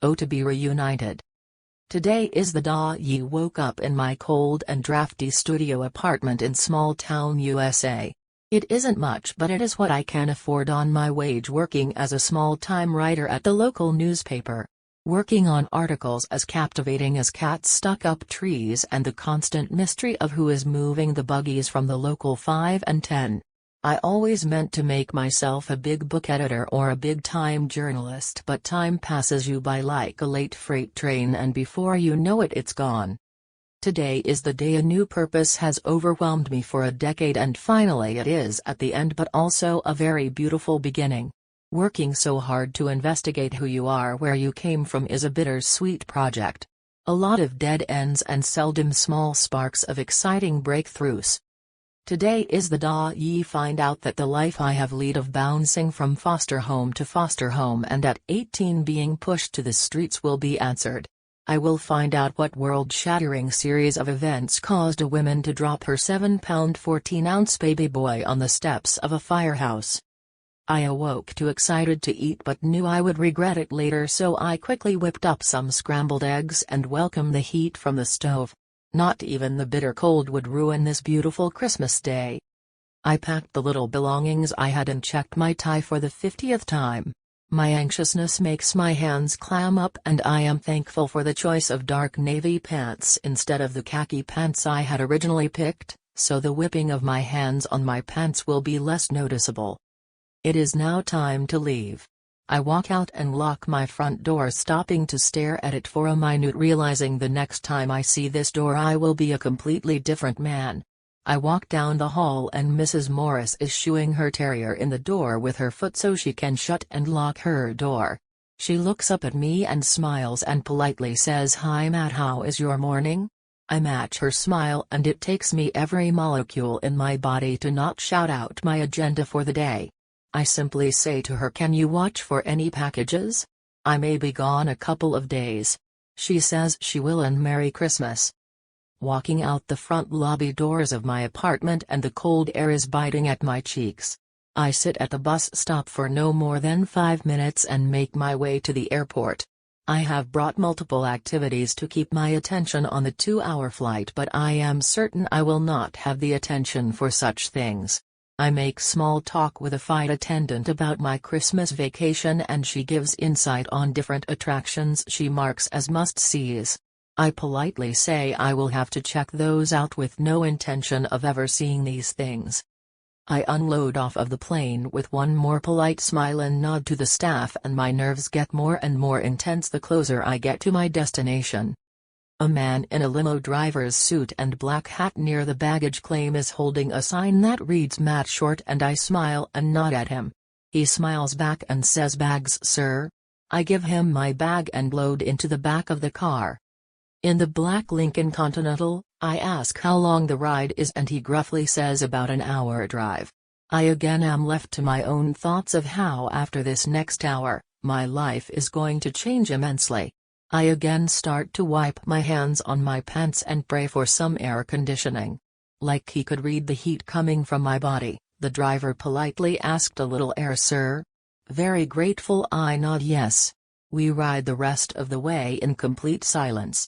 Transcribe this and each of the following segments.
Oh, to be reunited. Today is the day you woke up in my cold and drafty studio apartment in small-town USA. It isn't much, but it is what I can afford on my wage working as a small-time writer at the local newspaper. Working on articles as captivating as cats stuck up trees and the constant mystery of who is moving the buggies from the local 5 and 10. I always meant to make myself a big book editor or a big-time journalist, but time passes you by like a late freight train, and before you know it, it's gone. Today is the day a new purpose has overwhelmed me for a decade, and finally it is at the end, but also a very beautiful beginning. Working so hard to investigate who you are, where you came from, is a bittersweet project. A lot of dead ends and seldom small sparks of exciting breakthroughs. Today is the day ye find out that the life I have led of bouncing from foster home to foster home and at 18 being pushed to the streets will be answered. I will find out what world-shattering series of events caused a woman to drop her 7-pound 14-ounce baby boy on the steps of a firehouse. I awoke too excited to eat but knew I would regret it later, so I quickly whipped up some scrambled eggs and welcomed the heat from the stove. Not even the bitter cold would ruin this beautiful Christmas day. I packed the little belongings I had and checked my tie for the 50th time. My anxiousness makes my hands clam up, and I am thankful for the choice of dark navy pants instead of the khaki pants I had originally picked, so the whipping of my hands on my pants will be less noticeable. It is now time to leave. I walk out and lock my front door, stopping to stare at it for a minute, realizing the next time I see this door I will be a completely different man. I walk down the hall and Mrs. Morris is shooing her terrier in the door with her foot so she can shut and lock her door. She looks up at me and smiles and politely says, "Hi Matt, how is your morning?" I match her smile, and it takes me every molecule in my body to not shout out my agenda for the day. I simply say to her, "Can you watch for any packages? I may be gone a couple of days." She says she will, and Merry Christmas. Walking out the front lobby doors of my apartment and the cold air is biting at my cheeks. I sit at the bus stop for no more than 5 minutes and make my way to the airport. I have brought multiple activities to keep my attention on the 2-hour flight, but I am certain I will not have the attention for such things. I make small talk with a flight attendant about my Christmas vacation, and she gives insight on different attractions she marks as must-sees. I politely say I will have to check those out with no intention of ever seeing these things. I unload off of the plane with one more polite smile and nod to the staff, and my nerves get more and more intense the closer I get to my destination. A man in a limo driver's suit and black hat near the baggage claim is holding a sign that reads "Matt Short," and I smile and nod at him. He smiles back and says, "Bags, sir?" I give him my bag and load into the back of the car. In the black Lincoln Continental, I ask how long the ride is, and he gruffly says about an hour drive. I again am left to my own thoughts of how after this next hour, my life is going to change immensely. I again start to wipe my hands on my pants and pray for some air conditioning. Like he could read the heat coming from my body, the driver politely asked, "A little air, sir?" Very grateful I nod yes. We ride the rest of the way in complete silence.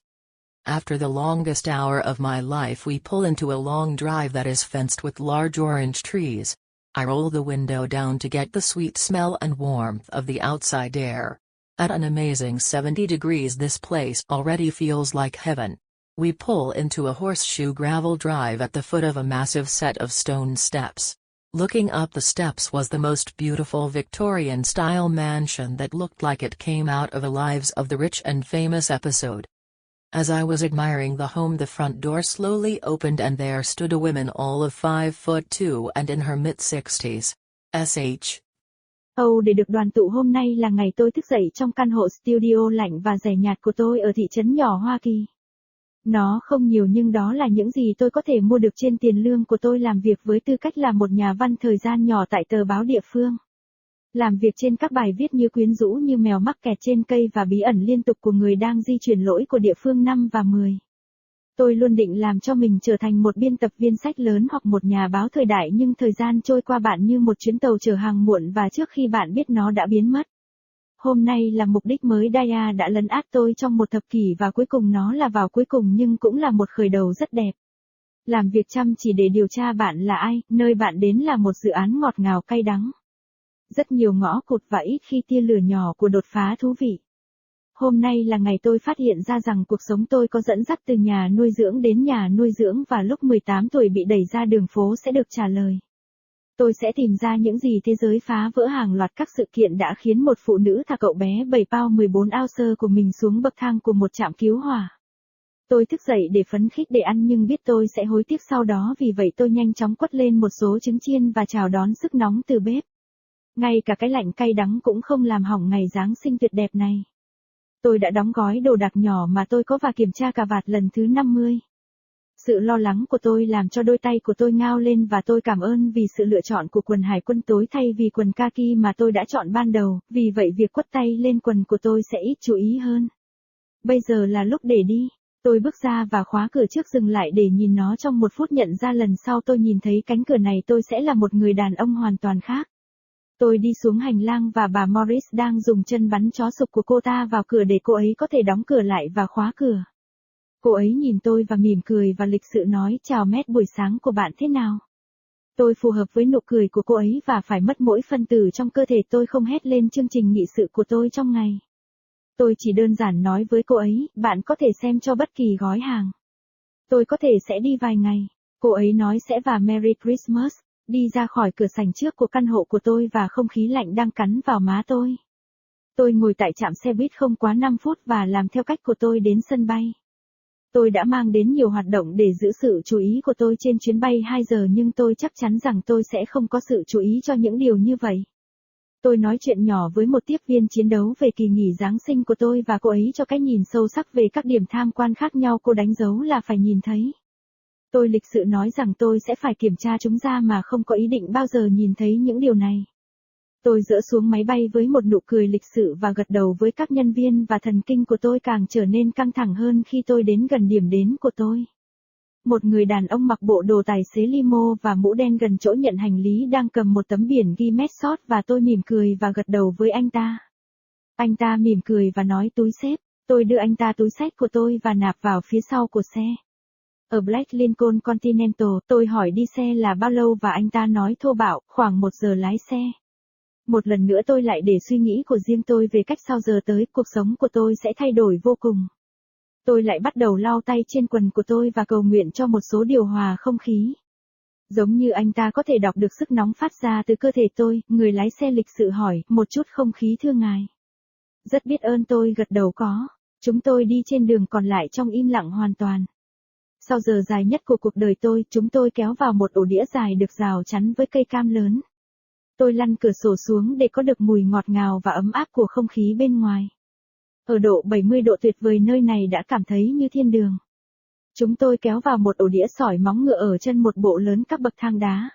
After the longest hour of my life we pull into a long drive that is fenced with large orange trees. I roll the window down to get the sweet smell and warmth of the outside air. At an amazing 70 degrees this place already feels like heaven. We pull into a horseshoe gravel drive at the foot of a massive set of stone steps. Looking up the steps was the most beautiful Victorian-style mansion that looked like it came out of a Lives of the Rich and Famous episode. As I was admiring the home, the front door slowly opened and there stood a woman all of 5'2" and in her mid-60s. Sh. Để được đoàn tụ hôm nay là ngày tôi thức dậy trong căn hộ studio lạnh và dày nhạt của tôi ở thị trấn nhỏ Hoa Kỳ. Nó không nhiều, nhưng đó là những gì tôi có thể mua được trên tiền lương của tôi làm việc với tư cách là một nhà văn thời gian nhỏ tại tờ báo địa phương. Làm việc trên các bài viết như Quyến rũ như mèo mắc kẹt trên cây và Bí ẩn liên tục của người đang di chuyển lỗi của địa phương 5 và 10. Tôi luôn định làm cho mình trở thành một biên tập viên sách lớn hoặc một nhà báo thời đại, nhưng thời gian trôi qua bạn như một chuyến tàu chở hàng muộn và trước khi bạn biết nó đã biến mất. Hôm nay là mục đích mới Daya đã lấn át tôi trong một thập kỷ và cuối cùng nó là vào cuối cùng nhưng cũng là một khởi đầu rất đẹp. Làm việc chăm chỉ để điều tra bạn là ai, nơi bạn đến là một dự án ngọt ngào cay đắng. Rất nhiều ngõ cụt và ít khi tia lửa nhỏ của đột phá thú vị. Hôm nay là ngày tôi phát hiện ra rằng cuộc sống tôi có dẫn dắt từ nhà nuôi dưỡng đến nhà nuôi dưỡng và lúc 18 tuổi bị đẩy ra đường phố sẽ được trả lời. Tôi sẽ tìm ra những gì thế giới phá vỡ hàng loạt các sự kiện đã khiến một phụ nữ thả cậu bé 7 pound 14 ounce của mình xuống bậc thang của một trạm cứu hỏa. Tôi thức dậy để phấn khích để ăn nhưng biết tôi sẽ hối tiếc sau đó vì vậy tôi nhanh chóng quất lên một số trứng chiên và chào đón sức nóng từ bếp. Ngay cả cái lạnh cay đắng cũng không làm hỏng ngày Giáng sinh tuyệt đẹp này. Tôi đã đóng gói đồ đạc nhỏ mà tôi có và kiểm tra cà vạt lần thứ 50. Sự lo lắng của tôi làm cho đôi tay của tôi ngao lên và tôi cảm ơn vì sự lựa chọn của quần hải quân tối thay vì quần kaki mà tôi đã chọn ban đầu, vì vậy việc quất tay lên quần của tôi sẽ ít chú ý hơn. Bây giờ là lúc để đi. Tôi bước ra và khóa cửa trước dừng lại để nhìn nó trong 1 phút nhận ra lần sau tôi nhìn thấy cánh cửa này tôi sẽ là một người đàn ông hoàn toàn khác. Tôi đi xuống hành lang và bà Morris đang dùng chân bắn chó sục của cô ta vào cửa để cô ấy có thể đóng cửa lại và khóa cửa. Cô ấy nhìn tôi và mỉm cười và lịch sự nói chào Matt, buổi sáng của bạn thế nào? Tôi phù hợp với nụ cười của cô ấy và phải mất mỗi phân tử trong cơ thể tôi không hét lên chương trình nghị sự của tôi trong ngày. Tôi chỉ đơn giản nói với cô ấy, bạn có thể xem cho bất kỳ gói hàng. Tôi có thể sẽ đi vài ngày. Cô ấy nói sẽ và Merry Christmas, đi ra khỏi cửa sảnh trước của căn hộ của tôi và không khí lạnh đang cắn vào má tôi. Tôi ngồi tại trạm xe buýt không quá 5 phút và làm theo cách của tôi đến sân bay. Tôi đã mang đến nhiều hoạt động để giữ sự chú ý của tôi trên chuyến bay 2 giờ nhưng tôi chắc chắn rằng tôi sẽ không có sự chú ý cho những điều như vậy. Tôi nói chuyện nhỏ với một tiếp viên chiến đấu về kỳ nghỉ Giáng sinh của tôi và cô ấy cho cái nhìn sâu sắc về các điểm tham quan khác nhau cô đánh dấu là phải nhìn thấy. Tôi lịch sự nói rằng tôi sẽ phải kiểm tra chúng ra mà không có ý định bao giờ nhìn thấy những điều này. Tôi dỡ xuống máy bay với một nụ cười lịch sự và gật đầu với các nhân viên và thần kinh của tôi càng trở nên căng thẳng hơn khi tôi đến gần điểm đến của tôi. Một người đàn ông mặc bộ đồ tài xế limo và mũ đen gần chỗ nhận hành lý đang cầm một tấm biển ghi Messot và tôi mỉm cười và gật đầu với anh ta. Anh ta mỉm cười và nói túi xếp. Tôi đưa anh ta túi xách của tôi và nạp vào phía sau của xe. Ở Black Lincoln Continental, tôi hỏi đi xe là bao lâu và anh ta nói thô bạo, khoảng 1 giờ lái xe. Một lần nữa tôi lại để suy nghĩ của riêng tôi về cách sau giờ tới, cuộc sống của tôi sẽ thay đổi vô cùng. Tôi lại bắt đầu lau tay trên quần của tôi và cầu nguyện cho một số điều hòa không khí. Giống như anh ta có thể đọc được sức nóng phát ra từ cơ thể tôi, người lái xe lịch sự hỏi, một chút không khí thưa ngài. Rất biết ơn, tôi gật đầu có. Chúng tôi đi trên đường còn lại trong im lặng hoàn toàn. Sau giờ dài nhất của cuộc đời tôi, chúng tôi kéo vào một ổ đĩa dài được rào chắn với cây cam lớn. Tôi lăn cửa sổ xuống để có được mùi ngọt ngào và ấm áp của không khí bên ngoài. Ở độ 70 độ tuyệt vời nơi này đã cảm thấy như thiên đường. Chúng tôi kéo vào một ổ đĩa sỏi móng ngựa ở chân một bộ lớn các bậc thang đá.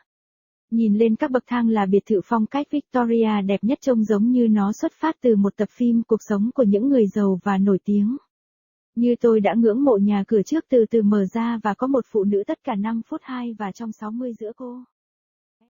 Nhìn lên các bậc thang là biệt thự phong cách Victoria đẹp nhất, trông giống như nó xuất phát từ một tập phim cuộc sống của những người giàu và nổi tiếng. Như tôi đã ngưỡng mộ nhà cửa trước từ từ mở ra và có một phụ nữ tất cả 5 phút 2 và trong 60 giữa cô.